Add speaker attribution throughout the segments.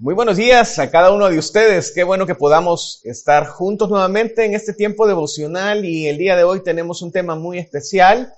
Speaker 1: Muy buenos días a cada uno de ustedes. Qué bueno que podamos estar juntos nuevamente en este tiempo devocional y el día de hoy tenemos un tema muy especial.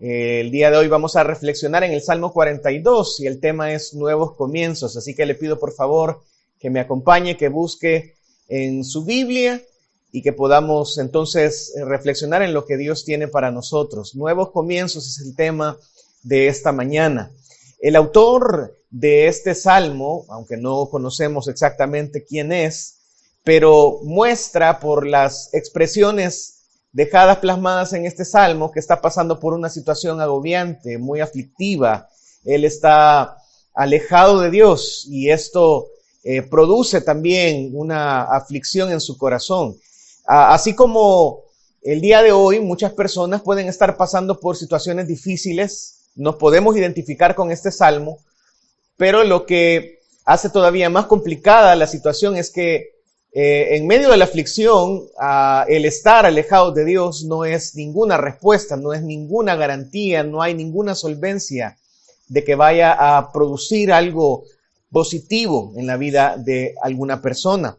Speaker 1: El día de hoy vamos a reflexionar en el Salmo 42 y el tema es nuevos comienzos. Así que le pido por favor que me acompañe, que busque en su Biblia y que podamos entonces reflexionar en lo que Dios tiene para nosotros. Nuevos comienzos es el tema de esta mañana. El autor de este salmo, aunque no conocemos exactamente quién es, pero muestra por las expresiones dejadas plasmadas en este salmo que está pasando por una situación agobiante, muy aflictiva. Él está alejado de Dios y esto produce también una aflicción en su corazón. Así como el día de hoy muchas personas pueden estar pasando por situaciones difíciles, nos podemos identificar con este salmo, pero lo que hace todavía más complicada la situación es que en medio de la aflicción, el estar alejado de Dios no es ninguna respuesta, no es ninguna garantía, no hay ninguna solvencia de que vaya a producir algo positivo en la vida de alguna persona.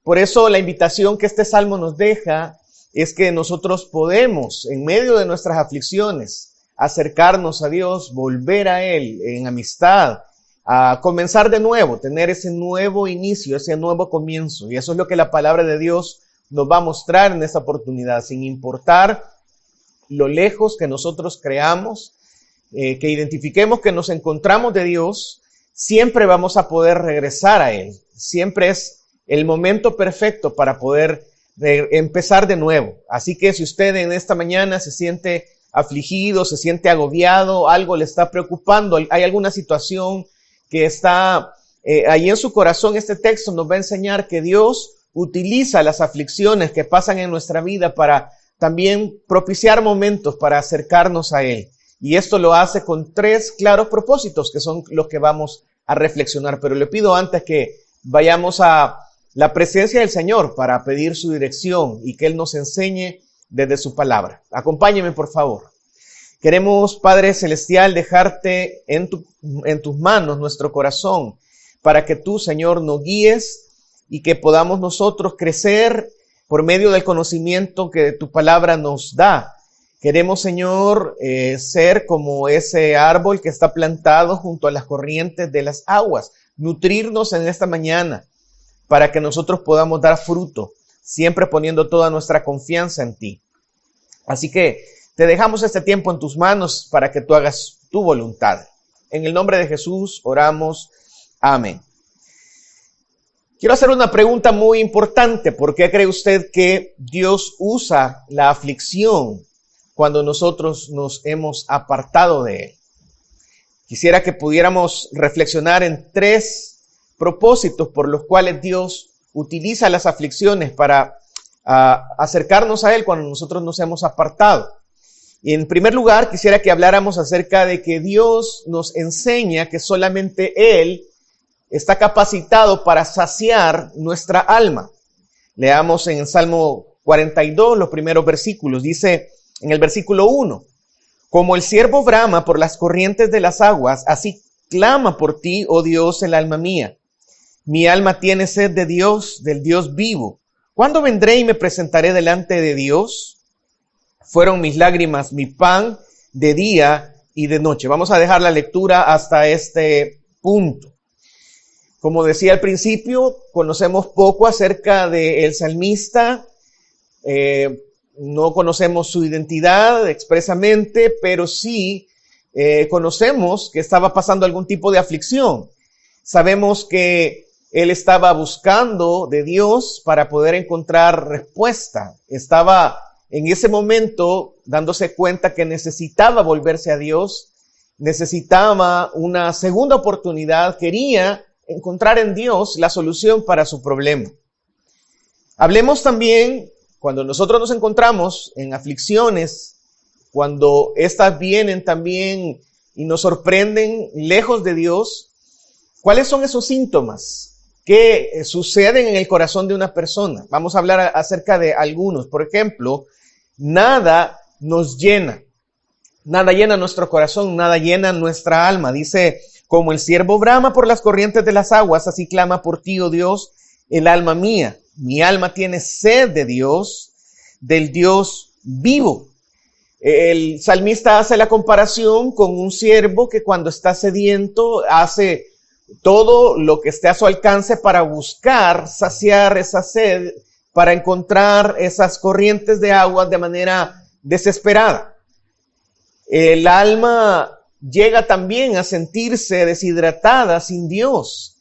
Speaker 1: Por eso la invitación que este salmo nos deja es que nosotros podemos, en medio de nuestras aflicciones, acercarnos a Dios, volver a Él en amistad, a comenzar de nuevo, tener ese nuevo inicio, ese nuevo comienzo. Y eso es lo que la palabra de Dios nos va a mostrar en esta oportunidad, sin importar lo lejos que nosotros creamos, que identifiquemos que nos encontramos de Dios, siempre vamos a poder regresar a Él. Siempre es el momento perfecto para poder empezar de nuevo. Así que si usted en esta mañana se siente afligido, se siente agobiado, algo le está preocupando, hay alguna situación que está ahí en su corazón, este texto nos va a enseñar que Dios utiliza las aflicciones que pasan en nuestra vida para también propiciar momentos para acercarnos a Él. Y esto lo hace con 3 claros propósitos que son los que vamos a reflexionar. Pero le pido antes que vayamos a la presencia del Señor para pedir su dirección y que Él nos enseñe desde su palabra. Acompáñeme, por favor. Queremos, Padre Celestial, dejarte en tus manos nuestro corazón para que tú, Señor, nos guíes y que podamos nosotros crecer por medio del conocimiento que tu palabra nos da. Queremos, Señor, ser como ese árbol que está plantado junto a las corrientes de las aguas, nutrirnos en esta mañana para que nosotros podamos dar fruto, siempre poniendo toda nuestra confianza en ti. Así que te dejamos este tiempo en tus manos para que tú hagas tu voluntad. En el nombre de Jesús oramos. Amén. Quiero hacer una pregunta muy importante. ¿Por qué cree usted que Dios usa la aflicción cuando nosotros nos hemos apartado de Él? Quisiera que pudiéramos reflexionar en 3 propósitos por los cuales Dios utiliza las aflicciones para acercarnos a Él cuando nosotros nos hemos apartado. Y en primer lugar, quisiera que habláramos acerca de que Dios nos enseña que solamente Él está capacitado para saciar nuestra alma. Leamos en el Salmo 42 los primeros versículos. Dice en el versículo 1, como el ciervo brama por las corrientes de las aguas, así clama por ti, oh Dios, el alma mía. Mi alma tiene sed de Dios, del Dios vivo. ¿Cuándo vendré y me presentaré delante de Dios? Fueron mis lágrimas mi pan de día y de noche. Vamos a dejar la lectura hasta este punto. Como decía al principio, conocemos poco acerca del salmista. No conocemos su identidad expresamente, pero sí conocemos que estaba pasando algún tipo de aflicción. Sabemos que él estaba buscando de Dios para poder encontrar respuesta. Estaba en ese momento dándose cuenta que necesitaba volverse a Dios, necesitaba una segunda oportunidad, quería encontrar en Dios la solución para su problema. Hablemos también, cuando nosotros nos encontramos en aflicciones, cuando estas vienen también y nos sorprenden lejos de Dios, ¿cuáles son esos síntomas que suceden en el corazón de una persona? Vamos a hablar acerca de algunos. Por ejemplo, nada nos llena. Nada llena nuestro corazón, nada llena nuestra alma. Dice Como el ciervo brama por las corrientes de las aguas, así clama por ti, oh Dios, el alma mía. Mi alma tiene sed de Dios, del Dios vivo. El salmista hace la comparación con un siervo que cuando está sediento hace todo lo que esté a su alcance para buscar saciar esa sed, para encontrar esas corrientes de agua de manera desesperada. El alma llega también a sentirse deshidratada sin Dios.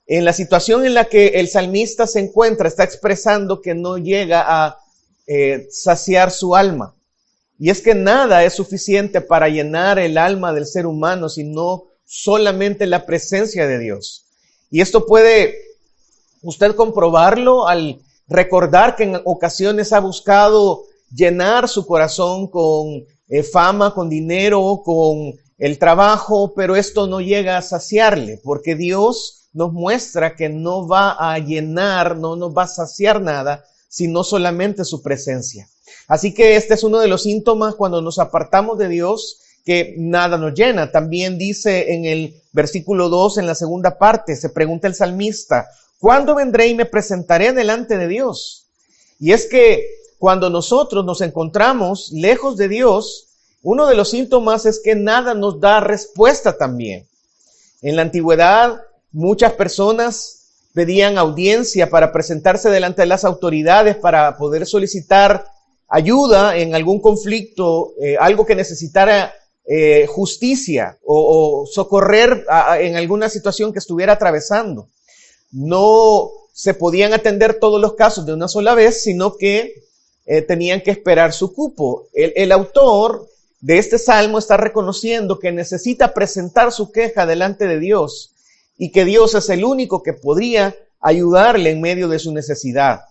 Speaker 1: En la situación en la que el salmista se encuentra, está expresando que no llega a saciar su alma. Y es que nada es suficiente para llenar el alma del ser humano, sino solamente la presencia de Dios. Y esto puede usted comprobarlo al recordar que en ocasiones ha buscado llenar su corazón con fama, con dinero, con el trabajo, pero esto no llega a saciarle, porque Dios nos muestra que no va a llenar, no nos va a saciar nada, sino solamente su presencia. Así que este es uno de los síntomas cuando nos apartamos de Dios, que nada nos llena. También dice en el versículo 2, en la segunda parte, se pregunta el salmista, ¿cuándo vendré y me presentaré delante de Dios? Y es que cuando nosotros nos encontramos lejos de Dios, uno de los síntomas es que nada nos da respuesta también. En la antigüedad, muchas personas pedían audiencia para presentarse delante de las autoridades para poder solicitar ayuda en algún conflicto, algo que necesitara justicia o socorrer en alguna situación que estuviera atravesando. No se podían atender todos los casos de una sola vez, sino que tenían que esperar su cupo. El autor de este salmo está reconociendo que necesita presentar su queja delante de Dios y que Dios es el único que podría ayudarle en medio de su necesidad.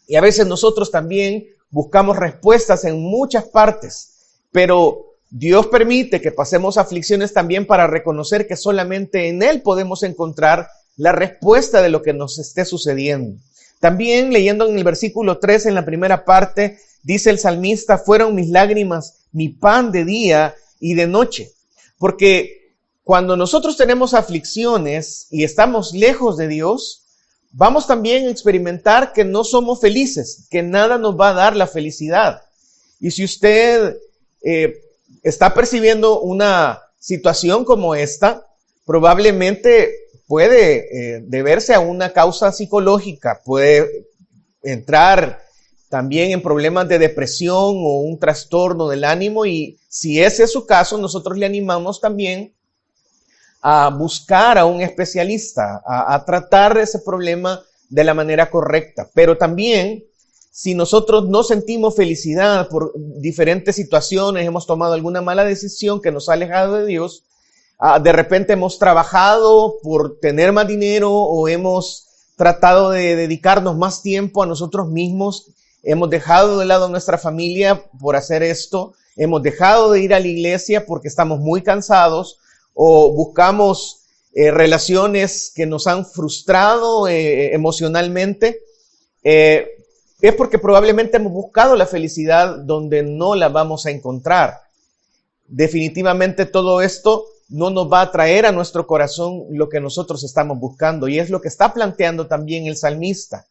Speaker 1: Y a veces nosotros también buscamos respuestas en muchas partes, pero Dios permite que pasemos aflicciones también para reconocer que solamente en Él podemos encontrar la respuesta de lo que nos esté sucediendo. También leyendo en el versículo 3, en la primera parte, dice el salmista, fueron mis lágrimas mi pan de día y de noche. Porque cuando nosotros tenemos aflicciones y estamos lejos de Dios, vamos también a experimentar que no somos felices, que nada nos va a dar la felicidad. Y si usted está percibiendo una situación como esta, probablemente puede deberse a una causa psicológica, puede entrar también en problemas de depresión o un trastorno del ánimo, y si ese es su caso, nosotros le animamos también a buscar a un especialista, a tratar ese problema de la manera correcta. Pero también, si nosotros no sentimos felicidad por diferentes situaciones, hemos tomado alguna mala decisión que nos ha alejado de Dios, de repente hemos trabajado por tener más dinero o hemos tratado de dedicarnos más tiempo a nosotros mismos, hemos dejado de lado a nuestra familia por hacer esto, hemos dejado de ir a la iglesia porque estamos muy cansados, o buscamos relaciones que nos han frustrado emocionalmente, es porque probablemente hemos buscado la felicidad donde no la vamos a encontrar. Definitivamente todo esto no nos va a traer a nuestro corazón lo que nosotros estamos buscando, y es lo que está planteando también el salmista.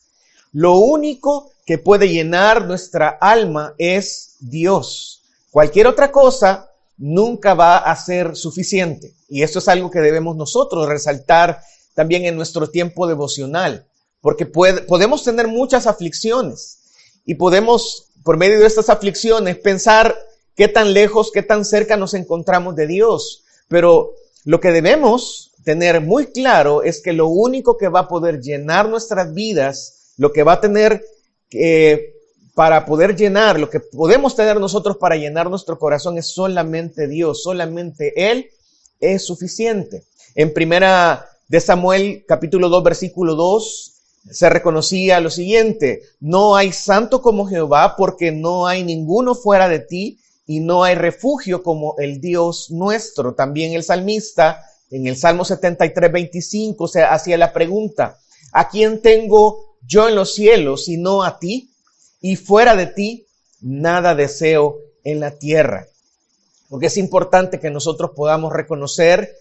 Speaker 1: Lo único que puede llenar nuestra alma es Dios. Cualquier otra cosa nunca va a ser suficiente. Y esto es algo que debemos nosotros resaltar también en nuestro tiempo devocional, porque podemos tener muchas aflicciones y podemos, por medio de estas aflicciones, pensar qué tan lejos, qué tan cerca nos encontramos de Dios. Pero lo que debemos tener muy claro es que lo único que va a poder llenar nuestras vidas, lo que va a tener para poder llenar, lo que podemos tener nosotros para llenar nuestro corazón es solamente Dios, solamente Él es suficiente. En primera de Samuel, capítulo 2, versículo 2, se reconocía lo siguiente: no hay santo como Jehová, porque no hay ninguno fuera de ti, y no hay refugio como el Dios nuestro. También el salmista, en el Salmo 73, 25, se hacía la pregunta: ¿a quién tengo yo en los cielos sino a ti? Y fuera de ti, nada deseo en la tierra. Porque es importante que nosotros podamos reconocer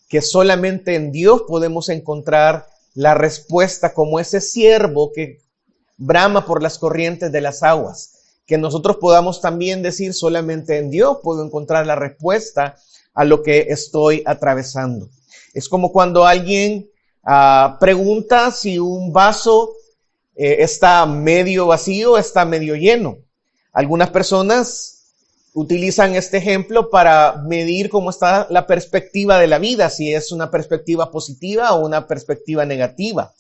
Speaker 1: que solamente en Dios podemos encontrar la respuesta como ese ciervo que brama por las corrientes de las aguas. Que nosotros podamos también decir solamente en Dios puedo encontrar la respuesta a lo que estoy atravesando. Es como cuando alguien pregunta si un vaso está medio vacío, está medio lleno. Algunas personas utilizan este ejemplo para medir cómo está la perspectiva de la vida, si es una perspectiva positiva o una perspectiva negativa.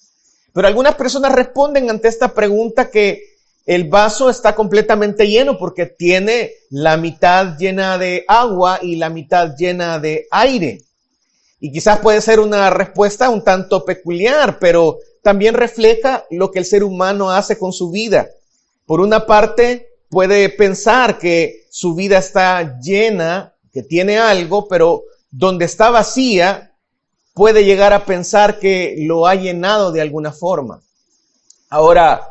Speaker 1: Pero algunas personas responden ante esta pregunta que el vaso está completamente lleno porque tiene la mitad llena de agua y la mitad llena de aire. Y quizás puede ser una respuesta un tanto peculiar, pero también refleja lo que el ser humano hace con su vida. Por una parte, puede pensar que su vida está llena, que tiene algo, pero donde está vacía, puede llegar a pensar que lo ha llenado de alguna forma. Ahora,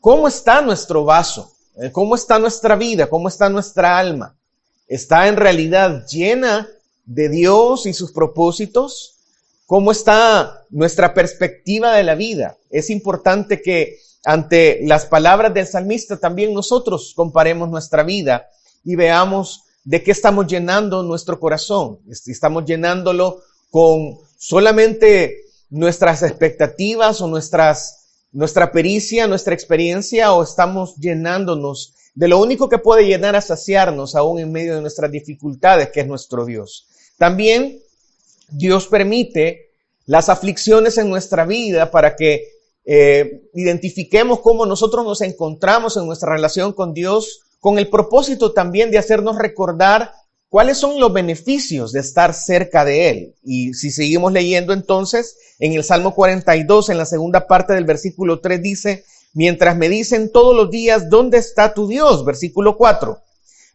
Speaker 1: ¿cómo está nuestro vaso? ¿Cómo está nuestra vida? ¿Cómo está nuestra alma? ¿Está en realidad llena de Dios y sus propósitos? ¿Cómo está nuestra perspectiva de la vida? Es importante que ante las palabras del salmista también nosotros comparemos nuestra vida y veamos de qué estamos llenando nuestro corazón. ¿Estamos llenándolo con solamente nuestras expectativas o nuestra pericia, nuestra experiencia, o estamos llenándonos de lo único que puede llenar a saciarnos aún en medio de nuestras dificultades, que es nuestro Dios? También Dios permite las aflicciones en nuestra vida para que identifiquemos cómo nosotros nos encontramos en nuestra relación con Dios, con el propósito también de hacernos recordar cuáles son los beneficios de estar cerca de Él. Y si seguimos leyendo entonces, en el Salmo 42, en la segunda parte del versículo 3 dice, mientras me dicen todos los días, ¿dónde está tu Dios? Versículo 4,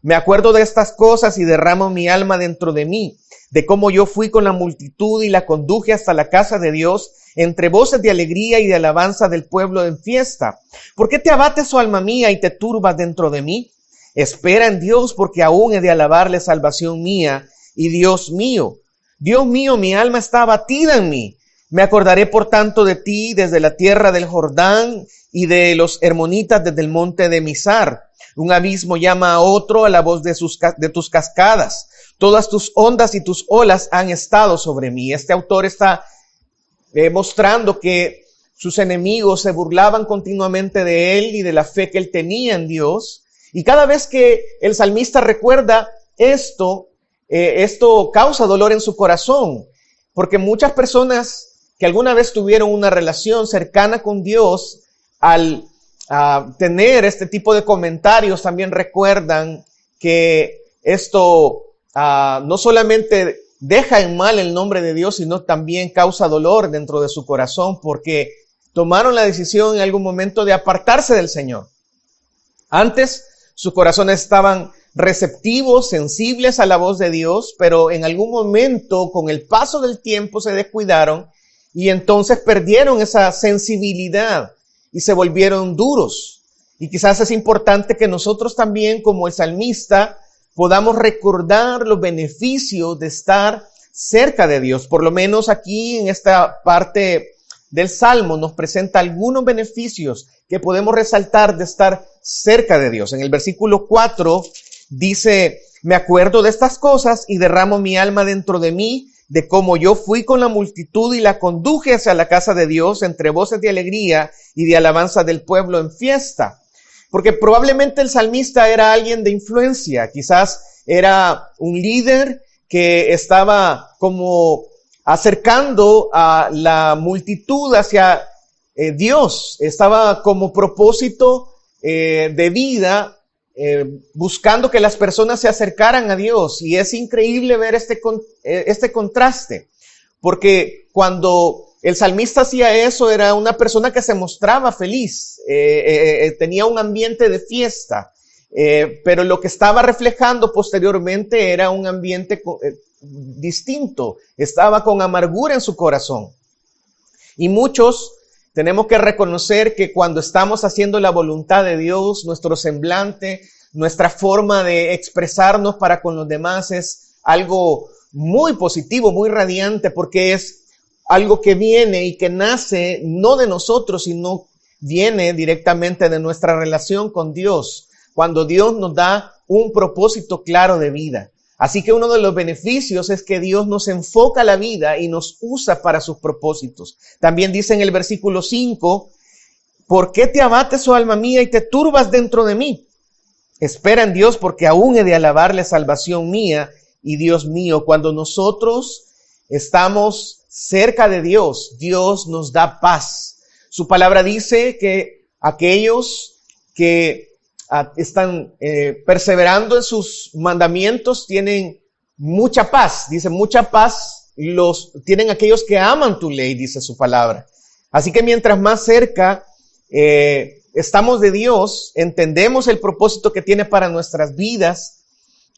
Speaker 1: me acuerdo de estas cosas y derramo mi alma dentro de mí, de cómo yo fui con la multitud y la conduje hasta la casa de Dios, entre voces de alegría y de alabanza del pueblo en fiesta. ¿Por qué te abates, oh alma mía, y te turbas dentro de mí? Espera en Dios, porque aún he de alabarle, salvación mía y Dios mío. Dios mío, mi alma está abatida en mí. Me acordaré por tanto de ti desde la tierra del Jordán y de los hermonitas desde el monte de Mizar. Un abismo llama a otro a la voz de tus cascadas. Todas tus ondas y tus olas han estado sobre mí. Este autor está mostrando que sus enemigos se burlaban continuamente de él y de la fe que él tenía en Dios. Y cada vez que el salmista recuerda esto causa dolor en su corazón, porque muchas personas que alguna vez tuvieron una relación cercana con Dios, al tener este tipo de comentarios, también recuerdan que esto no solamente deja en mal el nombre de Dios, sino también causa dolor dentro de su corazón, porque tomaron la decisión en algún momento de apartarse del Señor. Antes, sus corazones estaban receptivos, sensibles a la voz de Dios, pero en algún momento, con el paso del tiempo, se descuidaron y entonces perdieron esa sensibilidad y se volvieron duros. Y quizás es importante que nosotros también, como el salmista, podamos recordar los beneficios de estar cerca de Dios. Por lo menos aquí en esta parte del Salmo nos presenta algunos beneficios que podemos resaltar de estar cerca de Dios. En el versículo 4 dice, me acuerdo de estas cosas y derramo mi alma dentro de mí, de cómo yo fui con la multitud y la conduje hacia la casa de Dios entre voces de alegría y de alabanza del pueblo en fiesta. Porque probablemente el salmista era alguien de influencia, quizás era un líder que estaba como acercando a la multitud hacia Dios, estaba como propósito de vida buscando que las personas se acercaran a Dios. Y es increíble ver este contraste, porque cuando el salmista hacía eso, era una persona que se mostraba feliz, tenía un ambiente de fiesta, pero lo que estaba reflejando posteriormente era un ambiente distinto, estaba con amargura en su corazón. Y muchos tenemos que reconocer que cuando estamos haciendo la voluntad de Dios, nuestro semblante, nuestra forma de expresarnos para con los demás es algo muy positivo, muy radiante, porque es algo que viene y que nace no de nosotros, sino viene directamente de nuestra relación con Dios, cuando Dios nos da un propósito claro de vida. Así que uno de los beneficios es que Dios nos enfoca la vida y nos usa para sus propósitos. También dice en el versículo 5, ¿por qué te abates, oh alma mía, y te turbas dentro de mí? Espera en Dios, porque aún he de alabarle, salvación mía y Dios mío. Cuando nosotros estamos cerca de Dios, Dios nos da paz. Su palabra dice que aquellos que están perseverando en sus mandamientos tienen mucha paz. Dice, mucha paz tienen aquellos que aman tu ley, dice su palabra. Así que mientras más cerca estamos de Dios, entendemos el propósito que tiene para nuestras vidas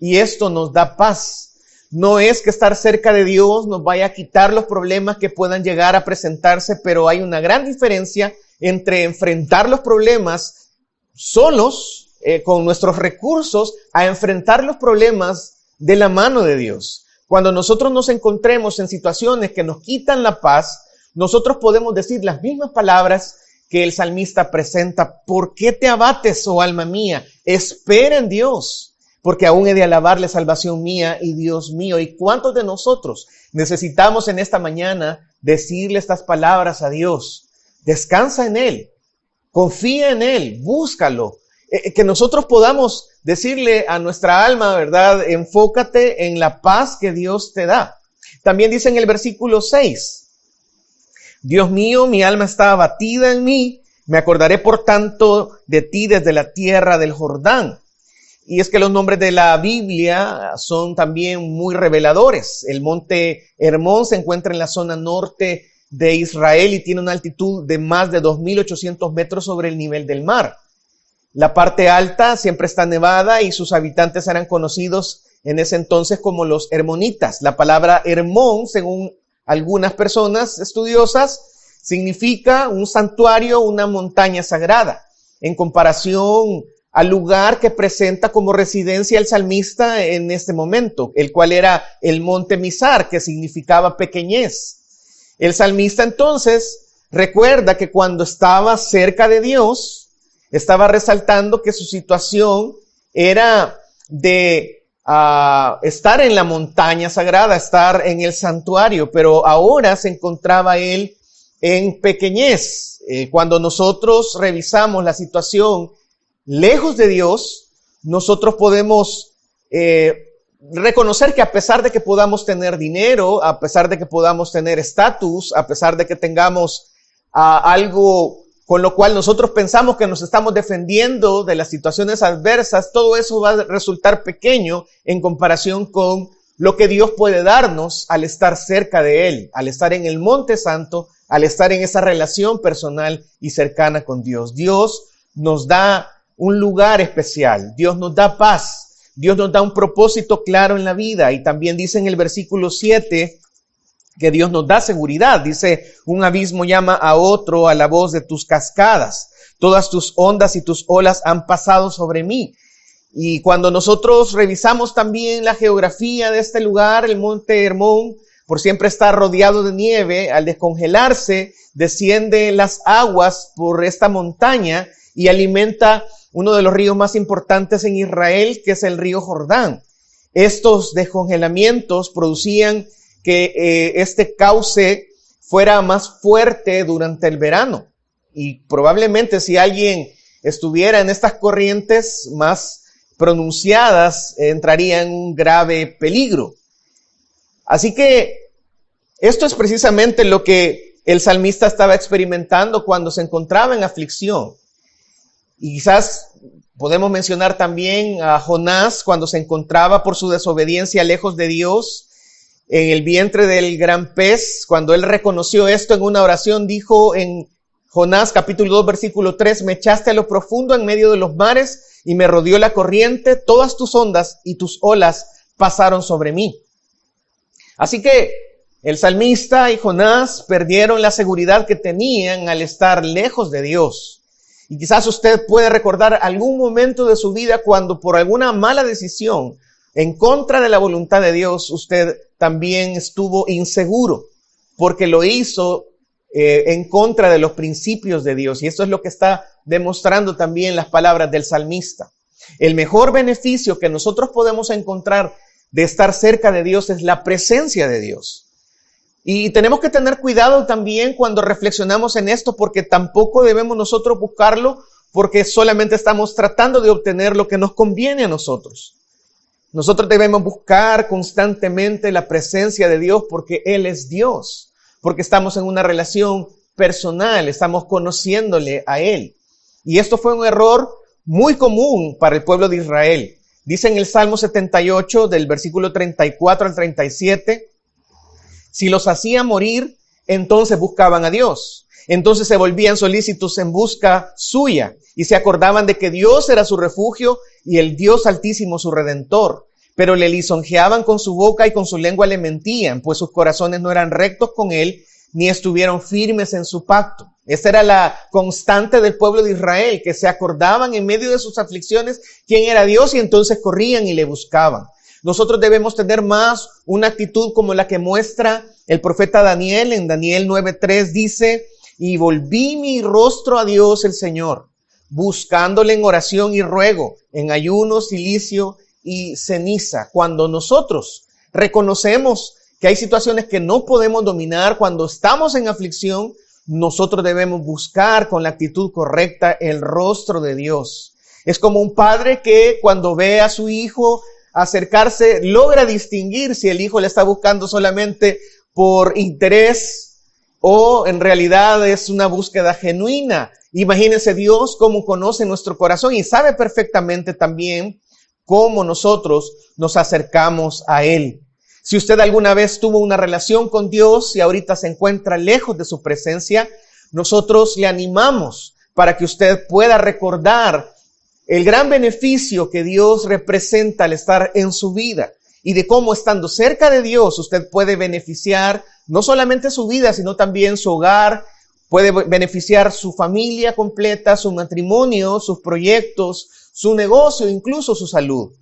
Speaker 1: y esto nos da paz. No es que estar cerca de Dios nos vaya a quitar los problemas que puedan llegar a presentarse, pero hay una gran diferencia entre enfrentar los problemas solos, con nuestros recursos, a enfrentar los problemas de la mano de Dios. Cuando nosotros nos encontremos en situaciones que nos quitan la paz, nosotros podemos decir las mismas palabras que el salmista presenta. ¿Por qué te abates, oh alma mía? Espera en Dios, porque aún he de alabarle, salvación mía y Dios mío. ¿Y cuántos de nosotros necesitamos en esta mañana decirle estas palabras a Dios? Descansa en Él, confía en Él, búscalo. Que nosotros podamos decirle a nuestra alma, ¿verdad? Enfócate en la paz que Dios te da. También dice en el versículo 6, Dios mío, mi alma está abatida en mí, me acordaré por tanto de ti desde la tierra del Jordán. Y es que los nombres de la Biblia son también muy reveladores. El monte Hermón se encuentra en la zona norte de Israel y tiene una altitud de más de 2.800 metros sobre el nivel del mar. La parte alta siempre está nevada y sus habitantes eran conocidos en ese entonces como los hermonitas. La palabra Hermón, según algunas personas estudiosas, significa un santuario, una montaña sagrada, en comparación al lugar que presenta como residencia el salmista en este momento, el cual era el monte Mizar, que significaba pequeñez. El salmista entonces recuerda que cuando estaba cerca de Dios, estaba resaltando que su situación era de estar en la montaña sagrada, estar en el santuario, pero ahora se encontraba él en pequeñez. Cuando nosotros revisamos la situación lejos de Dios, nosotros podemos reconocer que a pesar de que podamos tener dinero, a pesar de que podamos tener estatus, a pesar de que tengamos algo con lo cual nosotros pensamos que nos estamos defendiendo de las situaciones adversas, todo eso va a resultar pequeño en comparación con lo que Dios puede darnos al estar cerca de Él, al estar en el Monte Santo, al estar en esa relación personal y cercana con Dios. Dios nos da un lugar especial, Dios nos da paz, Dios nos da un propósito claro en la vida. Y también dice en el versículo 7 que Dios nos da seguridad. Dice, un abismo llama a otro a la voz de tus cascadas. Todas tus ondas y tus olas han pasado sobre mí. Y cuando nosotros revisamos también la geografía de este lugar, el monte Hermón, por siempre está rodeado de nieve. Al descongelarse, descienden las aguas por esta montaña y alimenta uno de los ríos más importantes en Israel, que es el río Jordán. Estos descongelamientos producían que este cauce fuera más fuerte durante el verano. Y probablemente si alguien estuviera en estas corrientes más pronunciadas, entraría en un grave peligro. Así que esto es precisamente lo que el salmista estaba experimentando cuando se encontraba en aflicción. Y quizás podemos mencionar también a Jonás cuando se encontraba por su desobediencia lejos de Dios, en el vientre del gran pez. Cuando él reconoció esto en una oración, dijo en Jonás capítulo 2 versículo 3, me echaste a lo profundo en medio de los mares y me rodeó la corriente, todas tus ondas y tus olas pasaron sobre mí. Así que el salmista y Jonás perdieron la seguridad que tenían al estar lejos de Dios. Y quizás usted puede recordar algún momento de su vida cuando por alguna mala decisión en contra de la voluntad de Dios, usted también estuvo inseguro, porque lo hizo en contra de los principios de Dios. Y esto es lo que está demostrando también las palabras del salmista. El mejor beneficio que nosotros podemos encontrar de estar cerca de Dios es la presencia de Dios. Y tenemos que tener cuidado también cuando reflexionamos en esto, porque tampoco debemos nosotros buscarlo porque solamente estamos tratando de obtener lo que nos conviene a nosotros. Nosotros debemos buscar constantemente la presencia de Dios porque Él es Dios, porque estamos en una relación personal, estamos conociéndole a Él. Y esto fue un error muy común para el pueblo de Israel. Dice en el Salmo 78, del versículo 34 al 37, si los hacía morir, entonces buscaban a Dios. Entonces se volvían solícitos en busca suya y se acordaban de que Dios era su refugio y el Dios Altísimo su Redentor. Pero le lisonjeaban con su boca y con su lengua le mentían, pues sus corazones no eran rectos con él, ni estuvieron firmes en su pacto. Esa era la constante del pueblo de Israel, que se acordaban en medio de sus aflicciones quién era Dios y entonces corrían y le buscaban. Nosotros debemos tener más una actitud como la que muestra el profeta Daniel. En Daniel 9:3 dice, y volví mi rostro a Dios el Señor, buscándole en oración y ruego, en ayuno, cilicio y ceniza. Cuando nosotros reconocemos que hay situaciones que no podemos dominar, cuando estamos en aflicción, nosotros debemos buscar con la actitud correcta el rostro de Dios. Es como un padre que cuando ve a su hijo acercarse, logra distinguir si el hijo le está buscando solamente por interés o en realidad es una búsqueda genuina. Imagínense Dios cómo conoce nuestro corazón y sabe perfectamente también cómo nosotros nos acercamos a Él. Si usted alguna vez tuvo una relación con Dios y ahorita se encuentra lejos de su presencia, nosotros le animamos para que usted pueda recordar el gran beneficio que Dios representa al estar en su vida y de cómo estando cerca de Dios usted puede beneficiar no solamente su vida, sino también su hogar, puede beneficiar su familia completa, su matrimonio, sus proyectos, su negocio, incluso su salud.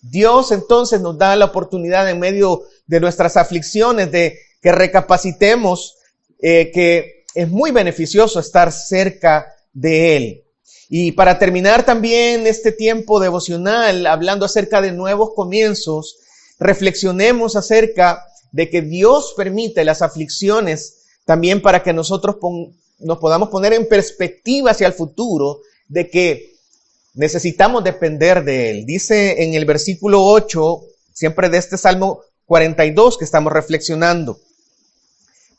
Speaker 1: Dios entonces nos da la oportunidad en medio de nuestras aflicciones de que recapacitemos que es muy beneficioso estar cerca de Él. Y para terminar también este tiempo devocional, hablando acerca de nuevos comienzos, reflexionemos acerca de que Dios permite las aflicciones también para que nosotros nos podamos poner en perspectiva hacia el futuro de que necesitamos depender de Él. Dice en el versículo 8, siempre de este Salmo 42 que estamos reflexionando,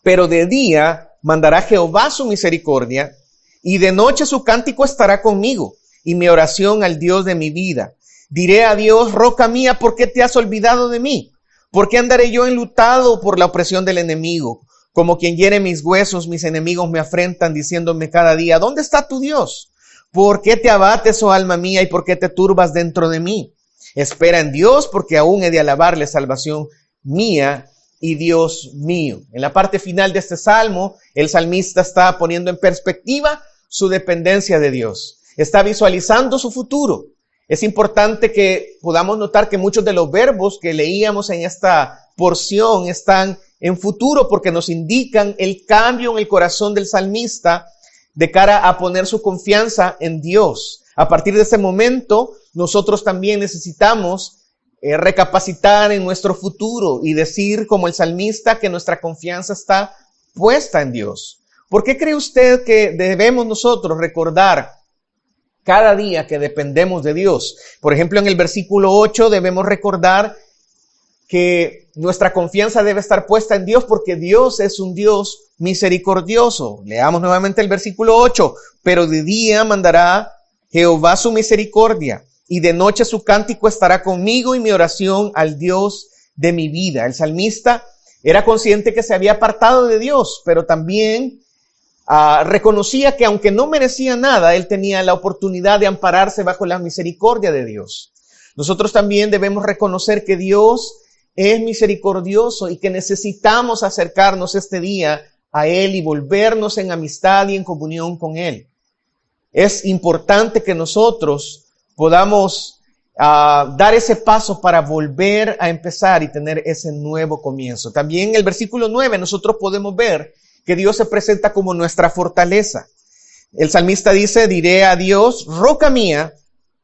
Speaker 1: pero de día mandará Jehová su misericordia y de noche su cántico estará conmigo y mi oración al Dios de mi vida. Diré a Dios, roca mía, ¿por qué te has olvidado de mí? ¿Por qué andaré yo enlutado por la opresión del enemigo? Como quien hiere mis huesos, mis enemigos me afrentan diciéndome cada día, ¿dónde está tu Dios? ¿Por qué te abates, oh alma mía, y por qué te turbas dentro de mí? Espera en Dios, porque aún he de alabarle, salvación mía y Dios mío. En la parte final de este salmo, el salmista está poniendo en perspectiva su dependencia de Dios. Está visualizando su futuro. Es importante que podamos notar que muchos de los verbos que leíamos en esta porción están en futuro porque nos indican el cambio en el corazón del salmista de cara a poner su confianza en Dios. A partir de ese momento, nosotros también necesitamos recapacitar en nuestro futuro y decir como el salmista que nuestra confianza está puesta en Dios. ¿Por qué cree usted que debemos nosotros recordar cada día que dependemos de Dios? Por ejemplo, en el versículo 8 debemos recordar que nuestra confianza debe estar puesta en Dios porque Dios es un Dios misericordioso. Leamos nuevamente el versículo 8. Pero de día mandará Jehová su misericordia y de noche su cántico estará conmigo y mi oración al Dios de mi vida. El salmista era consciente que se había apartado de Dios, pero también reconocía que aunque no merecía nada, él tenía la oportunidad de ampararse bajo la misericordia de Dios. Nosotros también debemos reconocer que Dios es misericordioso y que necesitamos acercarnos este día a Él y volvernos en amistad y en comunión con Él. Es importante que nosotros podamos dar ese paso para volver a empezar y tener ese nuevo comienzo. También en el versículo 9 nosotros podemos ver que Dios se presenta como nuestra fortaleza. El salmista dice, diré a Dios, roca mía,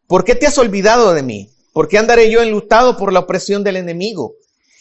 Speaker 1: ¿por qué te has olvidado de mí? ¿Por qué andaré yo enlutado por la opresión del enemigo?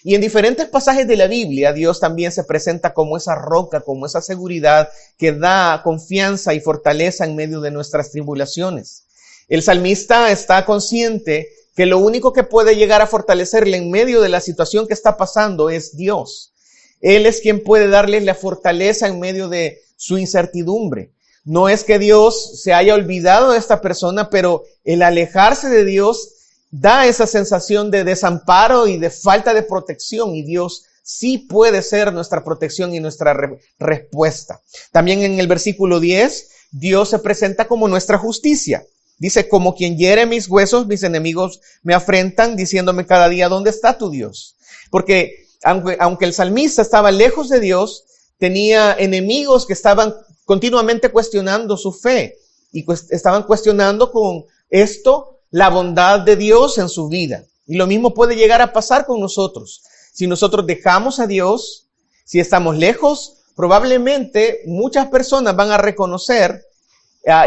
Speaker 1: Y en diferentes pasajes de la Biblia, Dios también se presenta como esa roca, como esa seguridad que da confianza y fortaleza en medio de nuestras tribulaciones. El salmista está consciente que lo único que puede llegar a fortalecerle en medio de la situación que está pasando es Dios. Él es quien puede darle la fortaleza en medio de su incertidumbre. No es que Dios se haya olvidado de esta persona, pero el alejarse de Dios da esa sensación de desamparo y de falta de protección, y Dios sí puede ser nuestra protección y nuestra respuesta. También en el versículo 10, Dios se presenta como nuestra justicia. Dice, como quien hiere mis huesos, mis enemigos me afrentan, diciéndome cada día, ¿dónde está tu Dios? Porque aunque el salmista estaba lejos de Dios, tenía enemigos que estaban continuamente cuestionando su fe y estaban cuestionando con esto la bondad de Dios en su vida. Y lo mismo puede llegar a pasar con nosotros. Si nosotros dejamos a Dios, si estamos lejos, probablemente muchas personas van a reconocer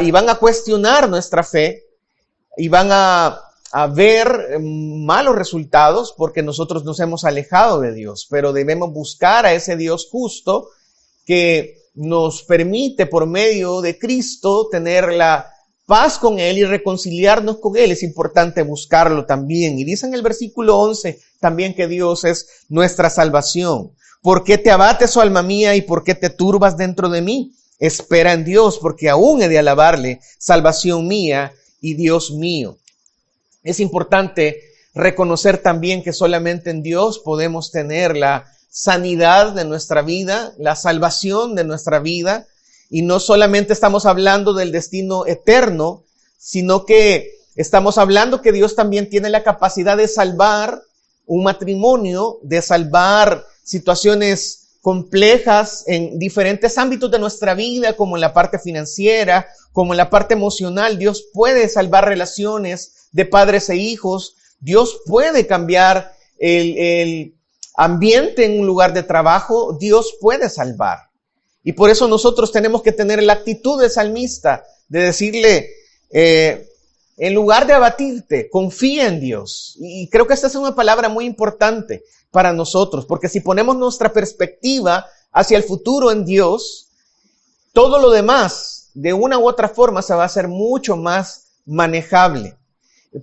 Speaker 1: y van a cuestionar nuestra fe y van a ver malos resultados porque nosotros nos hemos alejado de Dios. Pero debemos buscar a ese Dios justo que nos permite por medio de Cristo tener la paz con Él y reconciliarnos con Él. Es importante buscarlo también. Y dice en el versículo 11 también que Dios es nuestra salvación. ¿Por qué te abates, oh alma mía, y por qué te turbas dentro de mí? Espera en Dios, porque aún he de alabarle, salvación mía y Dios mío. Es importante reconocer también que solamente en Dios podemos tener la sanidad de nuestra vida, la salvación de nuestra vida. Y no solamente estamos hablando del destino eterno, sino que estamos hablando que Dios también tiene la capacidad de salvar un matrimonio, de salvar situaciones complejas en diferentes ámbitos de nuestra vida, como en la parte financiera, como en la parte emocional. Dios puede salvar relaciones de padres e hijos. Dios puede cambiar el ambiente en un lugar de trabajo. Dios puede salvar. Y por eso nosotros tenemos que tener la actitud del salmista de decirle, en lugar de abatirte, confía en Dios. Y creo que esta es una palabra muy importante para nosotros, porque si ponemos nuestra perspectiva hacia el futuro en Dios, todo lo demás, de una u otra forma, se va a hacer mucho más manejable.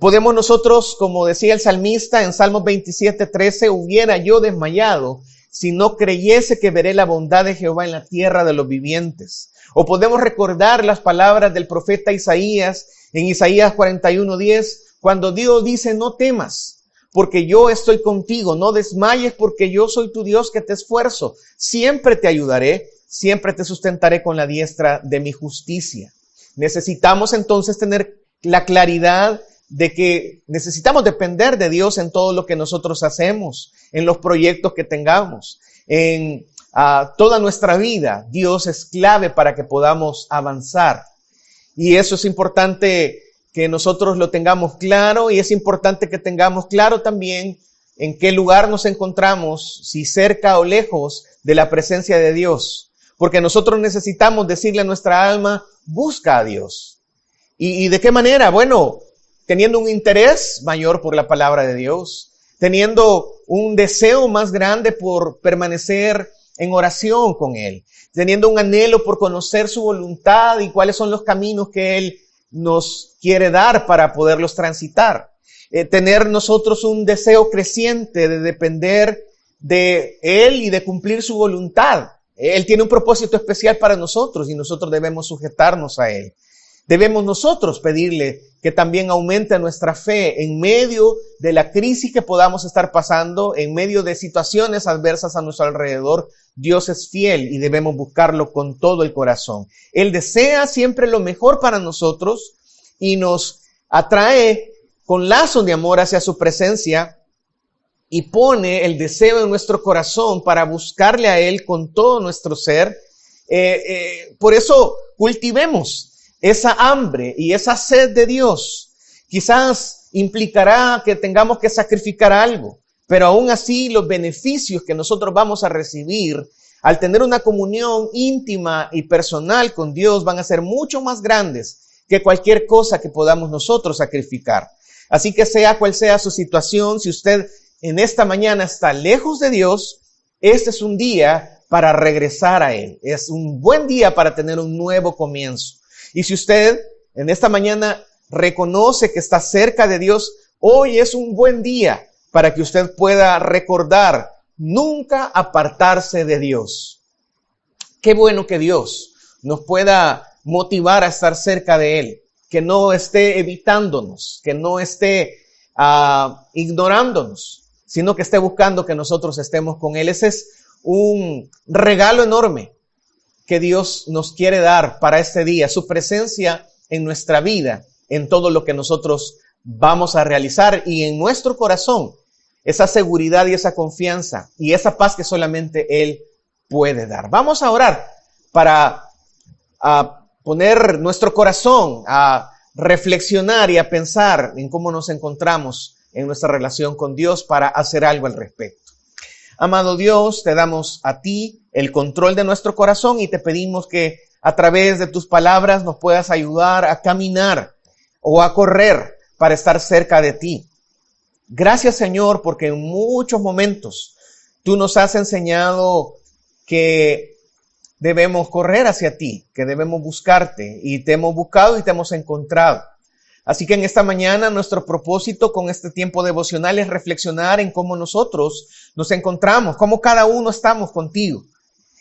Speaker 1: Podemos nosotros, como decía el salmista en Salmos 27:13, hubiera yo desmayado si no creyese que veré la bondad de Jehová en la tierra de los vivientes. O podemos recordar las palabras del profeta Isaías en Isaías 41:10, cuando Dios dice, no temas, porque yo estoy contigo, no desmayes, porque yo soy tu Dios que te esfuerzo, siempre te ayudaré, siempre te sustentaré con la diestra de mi justicia. Necesitamos entonces tener la claridad de que necesitamos depender de Dios en todo lo que nosotros hacemos, en los proyectos que tengamos, en toda nuestra vida. Dios es clave para que podamos avanzar. Y eso es importante que nosotros lo tengamos claro, y es importante que tengamos claro también en qué lugar nos encontramos, si cerca o lejos de la presencia de Dios. Porque nosotros necesitamos decirle a nuestra alma, busca a Dios. ¿Y de qué manera? Bueno, teniendo un interés mayor por la palabra de Dios, teniendo un deseo más grande por permanecer en oración con Él, teniendo un anhelo por conocer su voluntad y cuáles son los caminos que Él nos quiere dar para poderlos transitar. Tener nosotros un deseo creciente de depender de Él y de cumplir su voluntad. Él tiene un propósito especial para nosotros y nosotros debemos sujetarnos a Él. Debemos nosotros pedirle que también aumente nuestra fe en medio de la crisis que podamos estar pasando, en medio de situaciones adversas a nuestro alrededor. Dios es fiel y debemos buscarlo con todo el corazón. Él desea siempre lo mejor para nosotros y nos atrae con lazos de amor hacia su presencia y pone el deseo en nuestro corazón para buscarle a Él con todo nuestro ser. Por eso cultivemos esa hambre y esa sed de Dios. Quizás implicará que tengamos que sacrificar algo, pero aún así los beneficios que nosotros vamos a recibir al tener una comunión íntima y personal con Dios van a ser mucho más grandes que cualquier cosa que podamos nosotros sacrificar. Así que sea cual sea su situación, si usted en esta mañana está lejos de Dios, este es un día para regresar a Él. Es un buen día para tener un nuevo comienzo. Y si usted en esta mañana reconoce que está cerca de Dios, hoy es un buen día para que usted pueda recordar nunca apartarse de Dios. Qué bueno que Dios nos pueda motivar a estar cerca de Él, que no esté evitándonos, que no esté ignorándonos, sino que esté buscando que nosotros estemos con Él. Ese es un regalo enorme que Dios nos quiere dar para este día, su presencia en nuestra vida, en todo lo que nosotros vamos a realizar y en nuestro corazón, esa seguridad y esa confianza y esa paz que solamente Él puede dar. Vamos a orar para poner nuestro corazón a reflexionar y a pensar en cómo nos encontramos en nuestra relación con Dios para hacer algo al respecto. Amado Dios, te damos a ti el control de nuestro corazón y te pedimos que a través de tus palabras nos puedas ayudar a caminar o a correr para estar cerca de ti. Gracias, Señor, porque en muchos momentos tú nos has enseñado que debemos correr hacia ti, que debemos buscarte, y te hemos buscado y te hemos encontrado. Así que en esta mañana nuestro propósito con este tiempo devocional es reflexionar en cómo nosotros nos encontramos, cómo cada uno estamos contigo.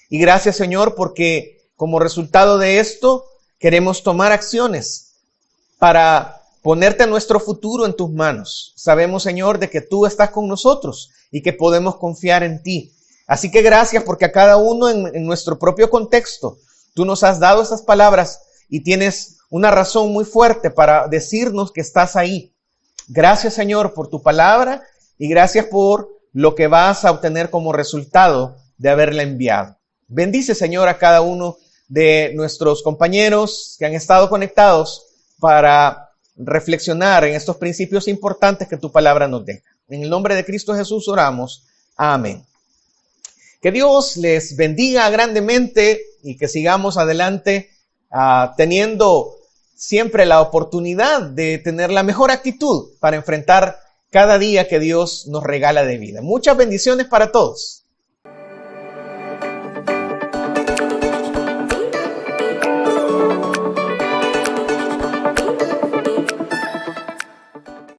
Speaker 1: Y gracias, Señor, porque como resultado de esto queremos tomar acciones para ponerte nuestro futuro en tus manos. Sabemos, Señor, de que tú estás con nosotros y que podemos confiar en ti. Así que gracias porque a cada uno en nuestro propio contexto tú nos has dado estas palabras y tienes una razón muy fuerte para decirnos que estás ahí. Gracias, Señor, por tu palabra y gracias por lo que vas a obtener como resultado de haberla enviado. Bendice, Señor, a cada uno de nuestros compañeros que han estado conectados para reflexionar en estos principios importantes que tu palabra nos deja. En el nombre de Cristo Jesús oramos. Amén. Que Dios les bendiga grandemente y que sigamos adelante teniendo siempre la oportunidad de tener la mejor actitud para enfrentar cada día que Dios nos regala de vida. Muchas bendiciones para todos.